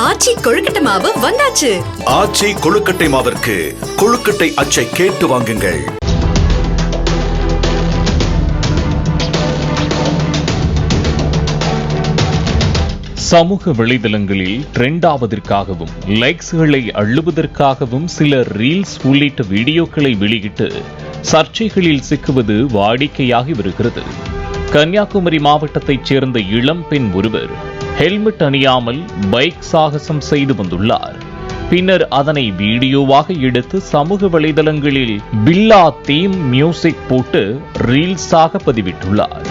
ஆச்சி கொழுக்கட்டை மாவு வந்தாச்சு. ஆச்சி கொழுக்கட்டை மாவிற்கு கொழுக்கட்டை அச்சை கேட்டு வாங்குங்கள். சமூக வலைதளங்களில் ட்ரெண்ட் ஆவதற்காகவும் லைக்ஸ்களை அள்ளுவதற்காகவும் சிலர் ரீல்ஸ் உள்ளிட்ட வீடியோக்களை வெளியிட்டு சர்ச்சைகளில் சிக்குவது வாடிக்கையாகி வருகிறது. கன்னியாகுமரி மாவட்டத்தைச் சேர்ந்த இளம் பெண் ஒருவர் ஹெல்மெட் அணியாமல் பைக் சாகசம் செய்து வந்துள்ளார். பின்னர் அதனை வீடியோவாக எடுத்து சமூக வலைதளங்களில் பில்லா தீம் மியூசிக் போட்டு ரீல்ஸாக பதிவிட்டுள்ளார்.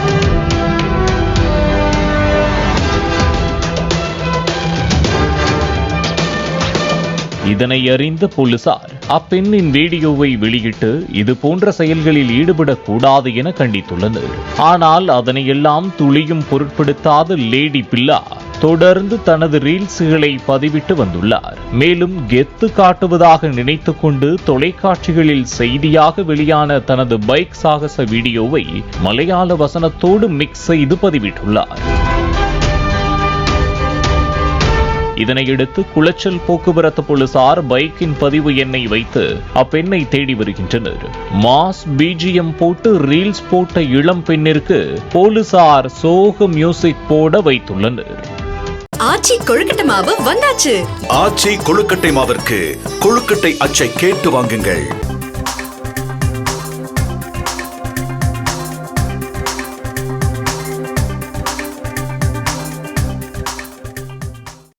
இதனை அறிந்த போலீசார் அப்பெண்ணின் வீடியோவை வெளியிட்டு இது போன்ற செயல்களில் ஈடுபடக்கூடாது என கண்டித்துள்ளனர். ஆனால் அதனையெல்லாம் துளியும் பொருட்படுத்தாத லேடி பில்லா தொடர்ந்து தனது ரீல்ஸ்களை பதிவிட்டு வந்துள்ளார். மேலும் கெத்து காட்டுவதாக நினைத்துக் கொண்டு தொலைக்காட்சிகளில் செய்தியாக வெளியான தனது பைக் சாகச வீடியோவை மலையாள வசனத்தோடு மிக்ஸ் செய்து பதிவிட்டுள்ளார். இதனையடுத்து குளச்சல் போக்குவரத்து போலீசார் பைக்கின் பதிவு எண்ணை வைத்து அப்பெண்ணை தேடி வருகின்றனர். மாஸ் பிஜிஎம் போட்டு ரீல்ஸ் போட்ட இளம் பெண்ணிற்கு போலீசார் சோக மியூசிக் போட வைத்துள்ளனர். ஆச்சி கொழுக்கட்டை மாவு வந்தாச்சு. ஆச்சி கொழுக்கட்டை மாவிற்கு கொழுக்கட்டை அச்சை கேட்டு வாங்குங்கள்.